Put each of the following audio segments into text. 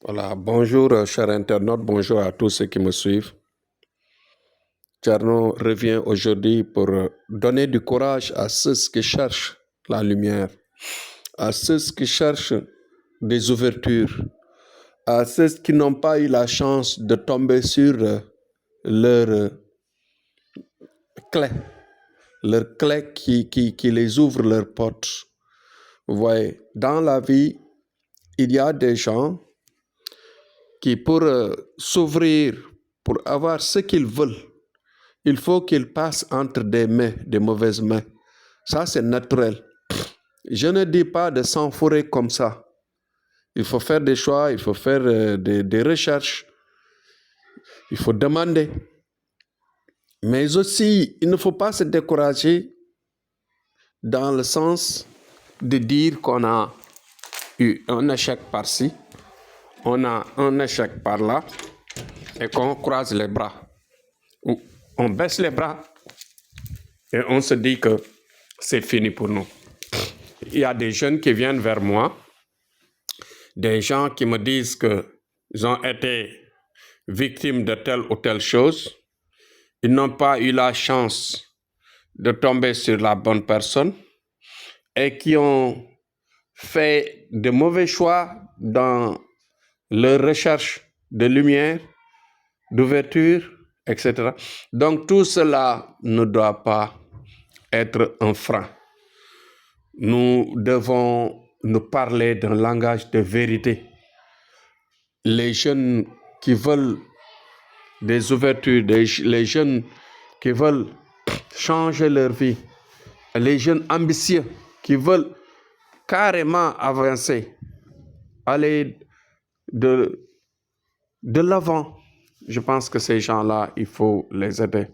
Voilà, bonjour chers internautes, bonjour à tous ceux qui me suivent. Tcherno revient aujourd'hui pour donner du courage à ceux qui cherchent la lumière, à ceux qui cherchent des ouvertures, à ceux qui n'ont pas eu la chance de tomber sur leur clé, leur clé qui les ouvre leurs portes. Vous voyez, dans la vie, il y a des gens qui, pour s'ouvrir, pour avoir ce qu'ils veulent, il faut qu'ils passent entre des mains, des mauvaises mains. Ça, c'est naturel. Je ne dis pas de s'enfourrer comme ça. Il faut faire des choix, il faut faire des recherches, il faut demander. Mais aussi, il ne faut pas se décourager dans le sens de dire qu'on a eu un échec par-ci, on a un échec par-là, et qu'on croise les bras. Ou on baisse les bras et on se dit que c'est fini pour nous. Il y a des jeunes qui viennent vers moi, des gens qui me disent qu'ils ont été victimes de telle ou telle chose, ils n'ont pas eu la chance de tomber sur la bonne personne et qui ont fait de mauvais choix dans leur recherche de lumière, d'ouverture, etc. Donc tout cela ne doit pas être un frein. Nous devons nous parler d'un langage de vérité. Les jeunes qui veulent des ouvertures, les jeunes qui veulent changer leur vie, les jeunes ambitieux qui veulent carrément avancer, aller de l'avant. Je pense que ces gens-là, il faut les aider.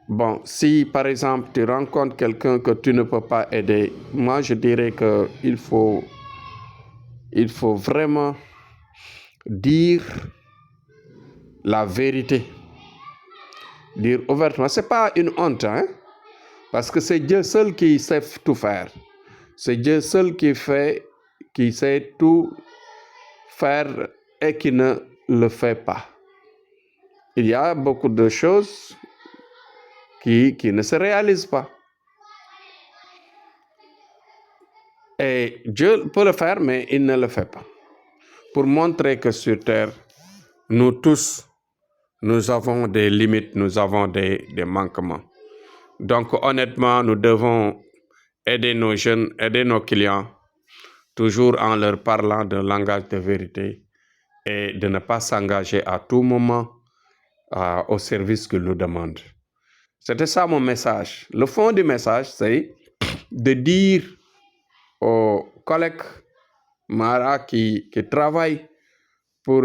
Bon, si par exemple tu rencontres quelqu'un que tu ne peux pas aider, moi je dirais qu'il faut vraiment dire la vérité, dire ouvertement. C'est pas une honte, hein? Parce que c'est Dieu seul qui sait tout faire. C'est Dieu seul qui sait tout faire et qui ne le fait pas. Il y a beaucoup de choses qui ne se réalisent pas. Et Dieu peut le faire, mais il ne le fait pas. Pour montrer que sur terre, nous tous, nous avons des limites, nous avons des manquements. Donc honnêtement, nous devons aider nos jeunes, aider nos clients, toujours en leur parlant d'un langage de vérité et de ne pas s'engager à tout moment au service qu'ils nous demandent. C'était ça mon message. Le fond du message, c'est de dire aux collègues Mara qui travaillent pour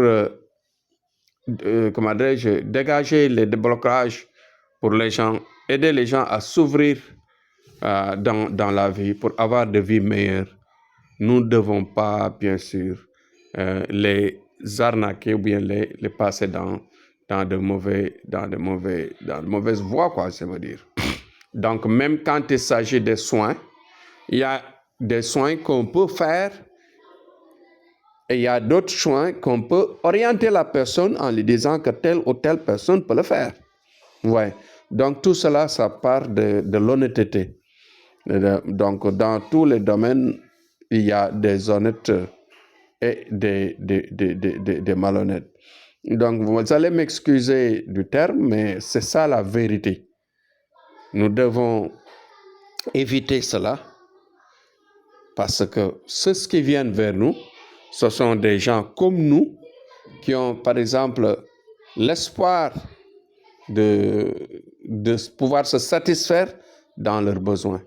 dégager les déblocages pour les gens, aider les gens à s'ouvrir dans la vie pour avoir des vies meilleures. Nous ne devons pas, bien sûr, les arnaquer ou bien les passer dans de mauvaises voies, quoi, ça veut dire. Donc, même quand il s'agit des soins, il y a des soins qu'on peut faire et il y a d'autres soins qu'on peut orienter la personne en lui disant que telle ou telle personne peut le faire. Ouais. Donc, tout cela, ça part de l'honnêteté. Donc, dans tous les domaines, il y a des honnêtes et des malhonnêtes. Donc, vous allez m'excuser du terme, mais c'est ça la vérité. Nous devons éviter cela parce que ceux qui viennent vers nous, ce sont des gens comme nous qui ont, par exemple, l'espoir de pouvoir se satisfaire dans leurs besoins.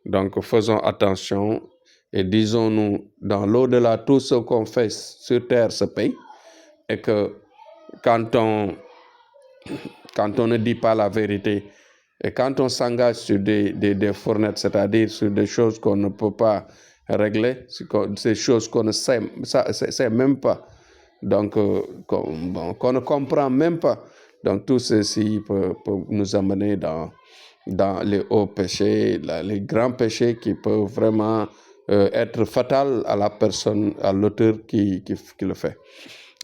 Donc, faisons attention et disons-nous, dans l'au-delà, tout ce qu'on fait sur terre se paye et que quand on ne dit pas la vérité et quand on s'engage sur des fournettes, c'est-à-dire sur des choses qu'on ne peut pas régler, ces choses qu'on ne sait même pas, donc qu'on ne comprend même pas. Donc tout ceci peut nous amener dans les hauts péchés, les grands péchés qui peuvent vraiment être fatal à la personne, à l'auteur qui le fait.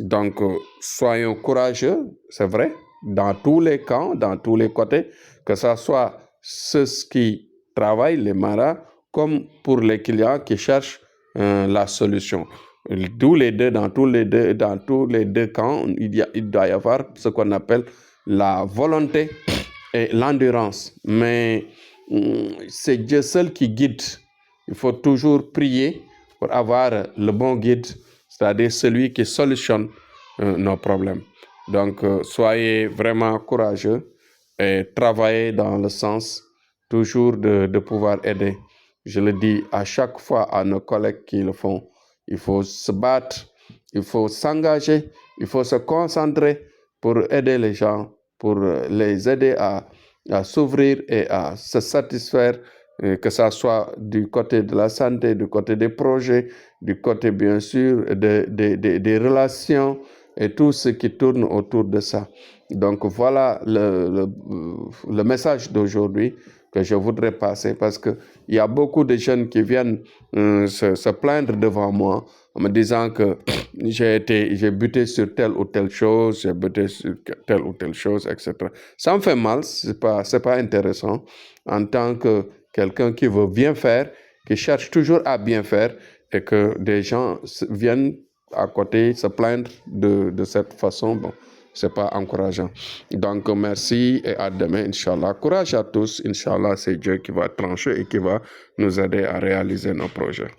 Donc, soyons courageux, c'est vrai, dans tous les camps, dans tous les côtés, que ce soit ceux qui travaillent, les marins, comme pour les clients qui cherchent la solution. Dans tous les deux camps, il doit y avoir ce qu'on appelle la volonté et l'endurance. Mais c'est Dieu seul qui guide. Il faut toujours prier pour avoir le bon guide, c'est-à-dire celui qui solutionne nos problèmes. Donc, soyez vraiment courageux et travaillez dans le sens toujours de pouvoir aider. Je le dis à chaque fois à nos collègues qui le font. Il faut se battre, il faut s'engager, il faut se concentrer pour aider les gens, pour les aider à s'ouvrir et à se satisfaire, que ce soit du côté de la santé, du côté des projets, du côté bien sûr des relations et tout ce qui tourne autour de ça. Donc voilà le message d'aujourd'hui que je voudrais passer, parce qu'il y a beaucoup de jeunes qui viennent se plaindre devant moi en me disant que j'ai buté sur telle ou telle chose, j'ai buté sur telle ou telle chose, etc. Ça me fait mal, c'est pas intéressant en tant que quelqu'un qui veut bien faire, qui cherche toujours à bien faire, et que des gens viennent à côté se plaindre de cette façon. Bon, c'est pas encourageant. Donc, merci et à demain, Inch'Allah. Courage à tous, Inch'Allah, c'est Dieu qui va trancher et qui va nous aider à réaliser nos projets.